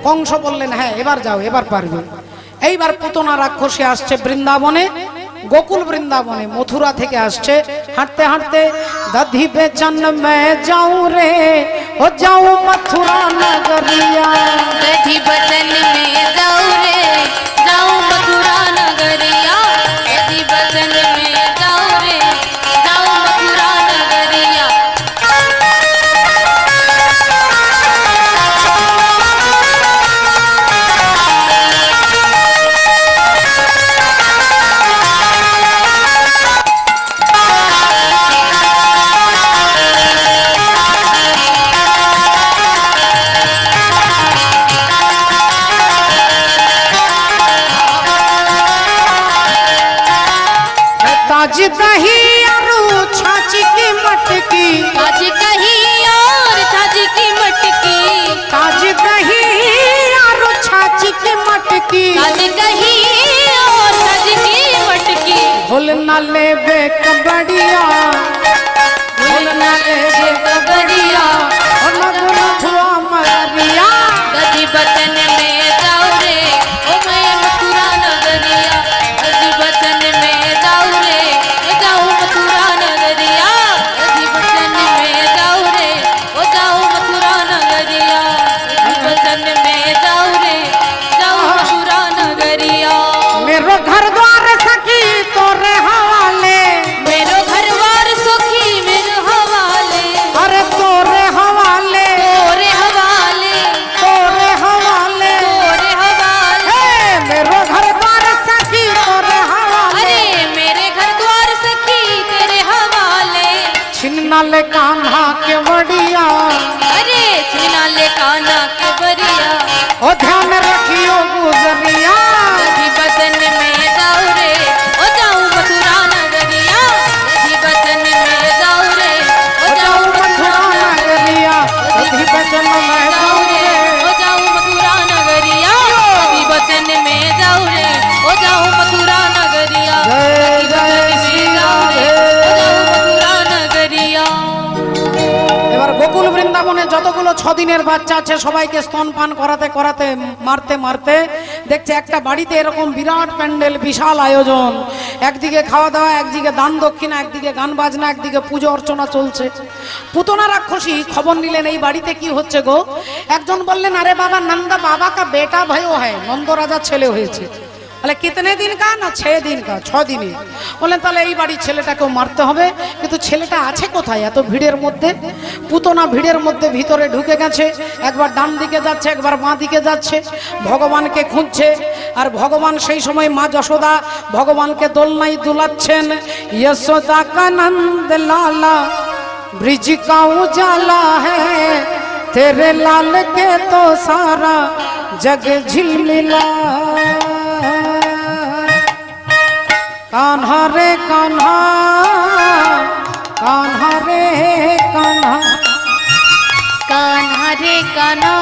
কংস বললেন, হ্যাঁ এবার যাও, এবার পারবে। এইবার পুতনা রাক্ষসী আসছে বৃন্দাবনে, গোকুল বৃন্দাবনে, মথুরা থেকে আসছে হাঁটতে হাঁটতে। দধি বেচন মে যাও রে, ও যাও মথুরা নগরিয়া, दधी बचन में जाऊं रे, जाऊं मथुरा नगरिया, दधी बचन में जाऊं रे, जाऊं मथुरा नगरिया। काज दही आरू छाछ की मटकी, काज दही और छाछ की मटकी, काज दही आरू छाछ की मटकी, काज दही और छाछ की मटकी, भूल न लेबे कबड़िया, भूल न लेबे कबड़िया, लगन हुआ मरिया, गदी बचन में जाऊ रे ओ मैं मथुरा नगरिया, गदी बचन में जाऊ रे जाऊ मथुरा नगरिया, गदी बचन में जाऊ रे ओ जाऊ मथुरा नगरिया, गदी बचन में जाऊ रे जाऊ मथुरा नगरिया। मेरो घर द्वार सखी तोरे हवाले, मेरो घर बार सुखी मेरो हवाले, अरे तोरे हवाले, तोरे हवाले, तोरे हवाले, तोरे हवाले, हे मेरो घर द्वार सखी तोरे हवाले, अरे मेरे घर द्वार सखी तेरे हवाले, छिन्ना ले कान्हा के वड़िया, अरे छिना ले काना के बरिया, ओ ध्यान रखियो गुजरिया, गदी बचन में जाऊ रे ओ जाऊ मथुरा नगरिया, गदी बचन में जाऊ रे ओ ओ जाऊ जाऊं मथुरा नगरिया, गदी बचन में जाऊं रे, ओ जाऊ मथुरा नगरिया, गदी बचन में जाऊ रे ओ जाऊ मथुरा नगरिया, जय गदी जय बचन में श्री जाऊ रे राधे। ओ जाऊ मथुरा नगरिया। এবার গোকুল বৃন্দাবনে যতগুলো 6 দিনের বাচ্চা আছে সবাইকে স্তনপান করাতে করাতে মারতে মারতে দেখছে একটা বাড়িতে এরকম বিরাট প্যান্ডেল, বিশাল আয়োজন, একদিকে খাওয়া দাওয়া, একদিকে দান দক্ষিণা, একদিকে গান বাজনা, একদিকে পুজো অর্চনা চলছে। পুতনা রাক্ষসী খবর নিলেন এই বাড়িতে কি হচ্ছে গো। একজন বললেন আরে বাবা নন্দা বাবা কা বেটা भयो है, নন্দ রাজার ছেলে হয়েছে। বলে কিতনে দিন কা, না 6 দিন কা, 6 দিনে। বললেন তাহলে এই বাড়ির ছেলেটাকেও মারতে হবে, কিন্তু ছেলেটা আছে কোথায় এত ভিড়ের মধ্যে। পুতনা ভিড়ের মধ্যে ভিতরে ঢুকে গেছে, একবার ডান দিকে যাচ্ছে একবার বাঁ দিকে যাচ্ছে, ভগবানকে খুঁজছে। আর ভগবান সেই সময় মা যশোদা ভগবানকে দোলনায় দুলাচ্ছেন। यशोदा का नंद लाला ब्रिज का उजाला है, तेरे लाल के तो सारा जग झिलमिला। कान्हा रे कान्हा, कान्हा रे कान्हा, कान्हा रे कान्हा,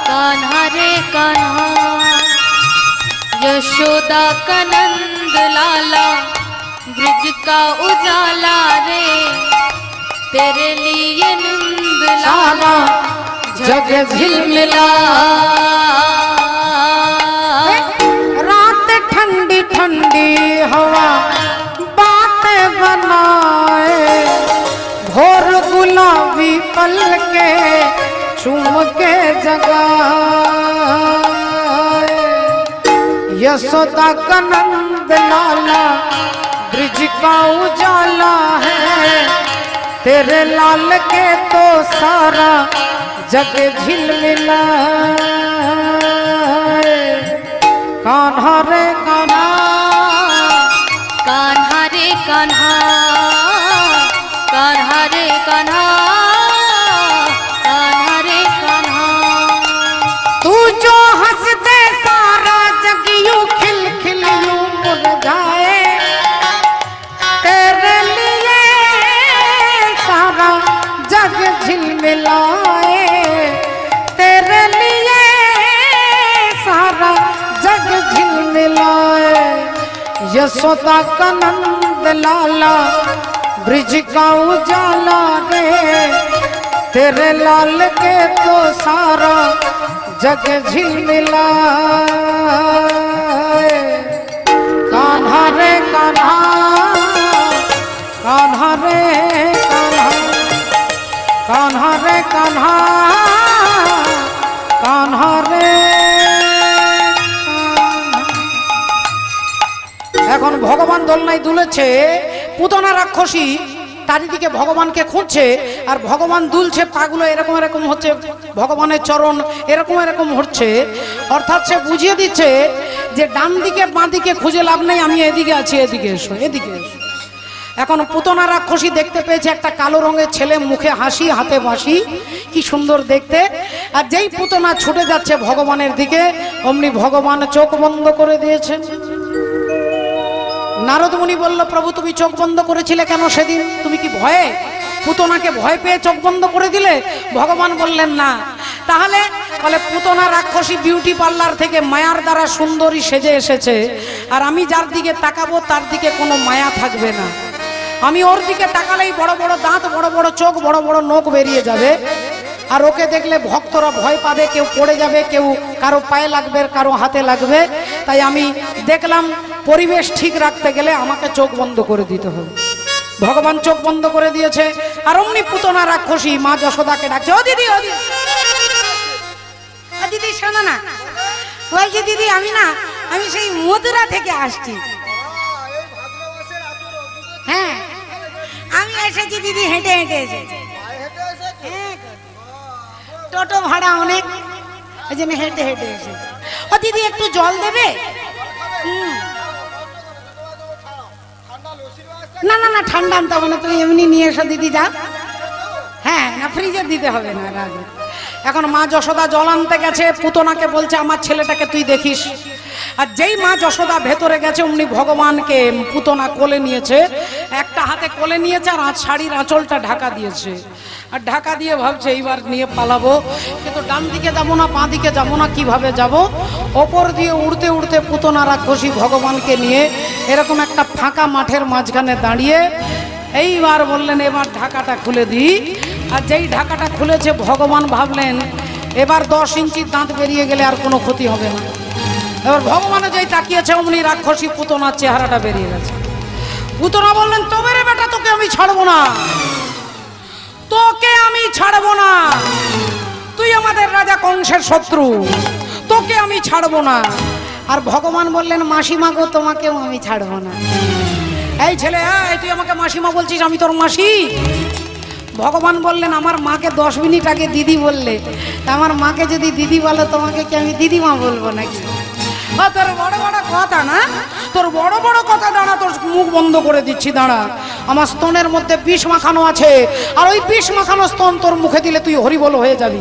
कान्हा रे कान्हा, यशोदा का नंद लाला ब्रिज का उजाला रे, तेरे लिए नंद लाला जग झिलमिला। रात ठंडी ठंडी हवा बातें बनाए, भोर गुलाबी पल के चूम के जगाए। यशोदा का नंद लाला ब्रिज का उजाला है, तेरे लाल के तो सारा जग झिलमिला। कान्हा रे कान्हा, कान्हा रे कान्हा, कान्हा रे कान्हा, कान्हा रे कान्हा, तू जो हंस दे सारा जग यूं खिल खिल यूं मुरझाए, तेरे लिए सारा जग झिलमिलाए, तेरे लिए सारा जग झिलमिलाए। यशोदा का नंद लाला ब्रिज का उजाला रे, तेरे लाल के तो सारा जग झिलमिलाए। कान्हा रे कान्हा, कान्हा रे कान्हा, कान्हा रे कान्हा, कान्हा रे कान्हा। এখন ভগবান দোলনায় দুলেছে, পুতনা রাক্ষসী চারিদিকে ভগবানকে খুঁজছে, আর ভগবান দুলছে, পাগুলো এরকম এরকম হচ্ছে, ভগবানের চরণ এরকম এরকম হচ্ছে। অর্থাৎ সে বুঝিয়ে দিচ্ছে যে ডান দিকে বাঁ দিকে খুঁজে লাভ নেই, আমি এদিকে আছি, এদিকে এসো, এদিকে এসো। এখন পুতনা রাক্ষসী দেখতে পেয়েছে একটা কালো রঙের ছেলে, মুখে হাসি হাতে বাঁশি, কি সুন্দর দেখতে। আর যেই পুতনা ছুটে যাচ্ছে ভগবানের দিকে, অমনি ভগবান চোখ বন্ধ করে দিয়েছেন। নারদ মুনি বলল, প্রভু তুমি চোখ বন্ধ করেছিলে কেন সেদিন? তুমি কি ভয়ে পুতনাকে ভয় পেয়ে চোখ বন্ধ করে দিলে? ভগবান বললেন না। তাহলে বলে পুতনা রাক্ষসী বিউটি পার্লার থেকে মায়ার দ্বারা সুন্দরী সেজে এসেছে, আর আমি যার দিকে তাকাবো তার দিকে কোনো মায়া থাকবে না। আমি ওর দিকে তাকালেই বড় বড় দাঁত, বড় বড় চোখ, বড় বড় নখ বেরিয়ে যাবে, আর ওকে দেখলে ভক্তরা ভয় পাবে, কেউ পড়ে যাবে, কেউ কারো পায়ে লাগবে, কারো হাতে লাগবে। তাই আমি দেখলাম পরিবেশ ঠিক রাখতে গেলে আমাকে চোখ বন্ধ করে দিতে হবে। ভগবান চোখ বন্ধ করে দিয়েছে, আর অমনি পুতনা রাক্ষসী মা যশোদাকে ডাকছে, ও দিদি, ও দিদি, ও দিদি শোনো না, বলছি দিদি আমি সেই মথুরা থেকে আসছি। হ্যাঁ আমি এসেছি দিদি, হেঁটে হেঁটে এসেছি। টোটো ভাড়া অনেক, ওই জন্য হেঁটে হেঁটে এসেছি। ও দিদি একটু জল দেবে? না না না, ঠান্ডা আনতে হবে না, তুমি এমনি নিয়ে এসো দিদি, যা। হ্যাঁ না, ফ্রিজে দিতে হবে না রাগে। এখন মা যশোদা জল আনতে গেছে, পুতনাকে বলছে আমার ছেলেটাকে তুই দেখিস। আর যেই মা যশোদা ভেতরে গেছে অমনি ভগবানকে পুতনা কোলে নিয়েছে, একটা হাতে কোলে নিয়েছে আর শাড়ির আঁচলটা ঢাকা দিয়েছে, আর ঢাকা দিয়ে ভাবছে এইবার নিয়ে পালাবো, কিন্তু ডান দিকে যাবো না, বাঁ দিকে যাবো না, কিভাবে যাব? ওপর দিয়ে উড়তে উড়তে পুতনা রাক্ষসী ভগবানকে নিয়ে এরকম একটা ফাঁকা মাঠের মাঝখানে দাঁড়িয়ে এইবার বললেন এবার ঢাকাটা খুলে দিই। আর যেই ঢাকাটা খুলেছে ভগবান ভাবলেন এবার 10 ইঞ্চির দাঁত বেরিয়ে গেলে আর কোনো ক্ষতি হবে না। এবার ভগবানে যেই তাকিয়েছে অমনি রাক্ষসী পুতনার চেহারাটা বেরিয়ে গেছে। পুতনা বললেন, তবে রে বেটা, তোকে আমি ছাড়বো না, তোকে আমি ছাড়বো না, তুই আমাদের রাজা কংসের শত্রু, তোকে আমি ছাড়বো না। আর ভগবান বললেন, মাসিমা গো, তোমাকেও আমি ছাড়বো না। এই ছেলে, তুই আমাকে মাসিমা বলছিস, আমি তোর মাসি? ভগবান বললেন, আমার মাকে 10 মিনিট আগে দিদি বললে, তা আমার মাকে যদি দিদি বলো তোমাকে কি আমি দিদিমা বলবো নাকি? তোর বড় বড় কথা না, তোর বড় বড় কথা, দাঁড়া, তোর মুখ বন্ধ করে দিচ্ছি, দাঁড়া। আমার স্তনের মধ্যে বিষ মাখানো আছে, আর ওই বিষ মাখানো স্তন তোর মুখে দিলে তুই হরিবল হয়ে যাবি।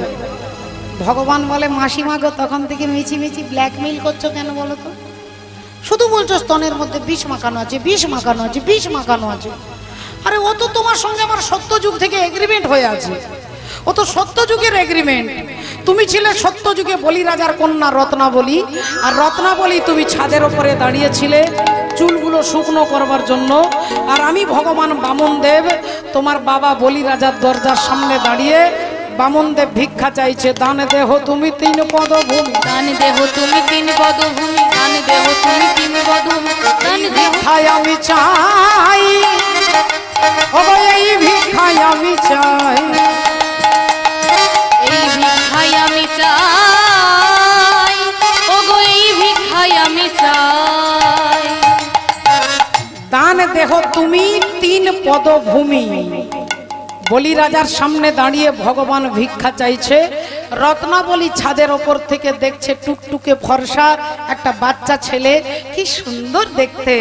ভগবান বলে, মাসিমা গো, তখন থেকে মিছি মিছি ব্ল্যাকমেইল করছো কেন বলো তো? শুধু বলছো স্তনের মধ্যে বিষ মাখানো আছে, বিষ মাখানো আছে, বিষ মাখানো আছে। আরে ও তো তোমার সঙ্গে আমার সত্যযুগ থেকে এগ্রিমেন্ট হয়ে আছে, ও তো সত্যযুগের এগ্রিমেন্ট। তুমি ছিলে সত্যযুগে বলি রাজার কন্যা রত্নাবলী, আর রত্নাবলী তুমি ছাদের ওপরে দাঁড়িয়েছিলে চুলগুলো শুকনো করবার জন্য, আর আমি ভগবান বামনদেব তোমার বাবা বলি রাজার দরজার সামনে দাঁড়িয়ে বামনদেব ভিক্ষা চাইছে, দান দেহ তুমি 3 পদ ভূমি, দান দেহ তুমি 3 পদ ভূমি, দান দেহ তুমি 3 পদ ভূমি, দান দেহ আমি চাই, ও এই ভিক্ষায় আমি চাই, এই ভিক্ষায় আমি চাই, ও গো এই ভিক্ষায় আমি চাই। দান দেহ তুমি 3 পদ ভূমি। বলি রাজার সামনে দাঁড়িয়ে ভগবান ভিক্ষা চাইছে, রত্নাবলী ছাদের ওপর থেকে দেখছে টুকটুকে ফর্সা একটা বাচ্চা ছেলে, কি সুন্দর দেখতে,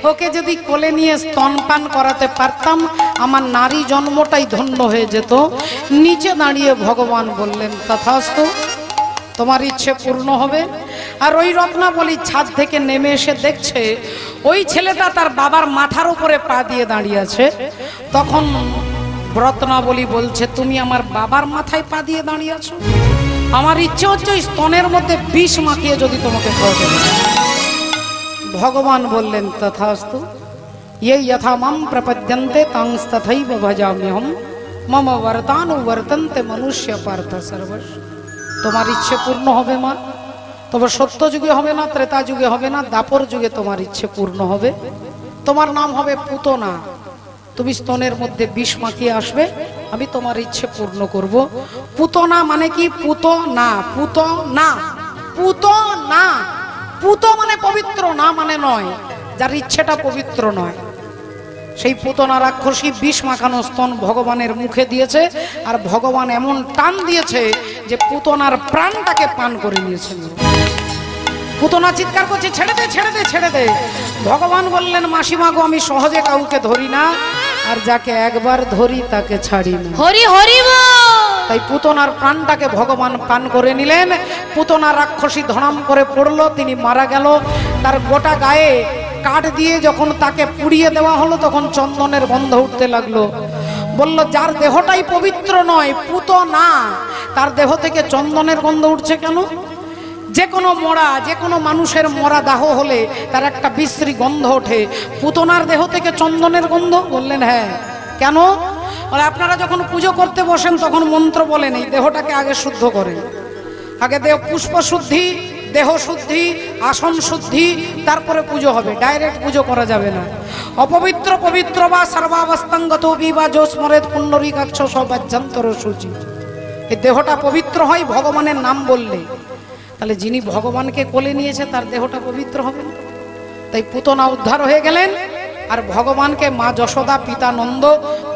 ওকে যদি কোলে নিয়ে স্তনপান করাতে পারতাম আমার নারী জন্মটাই ধন্য হয়ে যেত। নিচে দাঁড়িয়ে ভগবান বললেন, তথাস্তু, তোমার ইচ্ছে পূর্ণ হবে। আর ওই রত্নাবলী ছাদ থেকে নেমে এসে দেখছে ওই ছেলেটা তার বাবার মাথার উপরে পা দিয়ে দাঁড়িয়ে আছে। তখন রত্নাবলী বলছে, তুমি আমার বাবার মাথায় পা দিয়ে দাঁড়িয়ে আছো? আমার ইচ্ছে হচ্ছে ওই স্তনের মধ্যে বিষ মাখিয়ে যদি তোমাকে খাওয়াতে। ভগবান বললেন, তথাস্তু, ये यथा मां प्रपद्यन्ते तांस्तथैव भजाम्यहम् मम वर्तानुवर्तन्ते मनुष्य पार्थ सर्वश। তোমার ইচ্ছে পূর্ণ হবে মা, তবে সত্য যুগে হবে না, ত্রেতা যুগে হবে না, দাপর যুগে তোমার ইচ্ছে পূর্ণ হবে। তোমার নাম হবে পুতনা, তুমি স্তনের মধ্যে বিষ মাখিয়ে আসবে, আমি তোমার ইচ্ছে পূর্ণ করব। পুতনা মানে কি? পুত না, পুত না, পুত না, পুত মানে পবিত্র, না মানে নয়, যার ইচ্ছেটা পবিত্র নয়। সেই পুতনা রাক্ষসী বিষ মাখানো স্তন ভগবানের মুখে দিয়েছে, আর ভগবান এমন টান দিয়েছে যে পুতনার প্রাণটাকে পান করে নিয়েছেন। পুতনা চিৎকার করছে, ছেড়ে দে, ছেড়ে দে, ছেড়ে দে। ভগবান বললেন, মাসিমা গো, আমি সহজে কাউকে ধরি না, আর যাকে একবার ধরি তাকে ছাড়ি না। হরি হরি বল। তাই পুতনার প্রাণটাকে ভগবান পান করে নিলেন। পুতনা রাক্ষসী ধড়াম করে পড়লো, তিনি মারা গেল। তার গোটা গায়ে কাঠ দিয়ে যখন তাকে পুড়িয়ে দেওয়া হলো তখন চন্দনের গন্ধ উঠতে লাগলো। বলল যার দেহটাই পবিত্র নয়, পুত না, তার দেহ থেকে চন্দনের গন্ধ উঠছে কেন? যে কোনো মরা, যে কোনো মানুষের মরা দাহ হলে তার একটা বিশ্রী গন্ধ ওঠে, পুতনার দেহ থেকে চন্দনের গন্ধ? বললেন হ্যাঁ। কেন? বলে আপনারা যখন পুজো করতে বসেন তখন মন্ত্র বলেন এই দেহটাকে আগে শুদ্ধ করেন, আগে দেহ পুষ্প শুদ্ধি, দেহ শুদ্ধি, আসন শুদ্ধি, তারপরে পুজো হবে। ডাইরেক্ট পুজো করা যাবে না। অপবিত্র পবিত্র বা সর্বাবস্থাঙ্গত বিবা জোস্মরেত পুণ্ডরীকাক্ষ সবাজ্যান্তর সূচি। এই দেহটা পবিত্র হয় ভগবানের নাম বললে। তাহলে যিনি ভগবানকে কোলে নিয়েছে তার দেহটা পবিত্র হবে না। তাই পুতনা উদ্ধার হয়ে গেলেন, আর ভগবানকে মা যশোদা পিতা নন্দ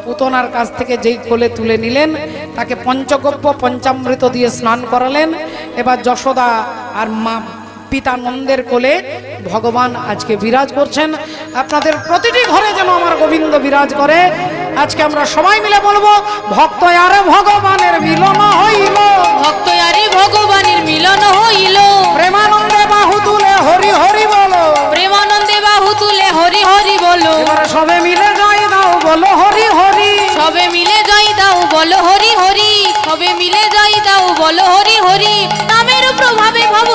পুতনার কাছ থেকে যেই কোলে তুলে নিলেন তাকে পঞ্চগব্য পঞ্চামৃত দিয়ে স্নান করালেন। এবার যশোদা আর মা পিতা নন্দের কোলে ভগবান আজকে বিরাজ করছেন। আপনাদের প্রতিটি ঘরে যেন আমার গোবিন্দ বিরাজ করে। আজকে আমরা সবাই মিলে বলবো ভক্ত আরে ভগবানের মিলন হইল, ভক্ত আরে ভগবানের মিলন হইল, প্রেমানন্দে বাহু তুলে হরি হরি বলো, প্রেমানন্দে বাহু তুলে হরি হরি বলো। এবারে সবে মিলে জয় দাও বলো হরি হরি, সবে মিলে জয় দাও বলো হরি হরি, সবে মিলে জয় দাও বলো হরি হরি। নামের প্রভাবে ভব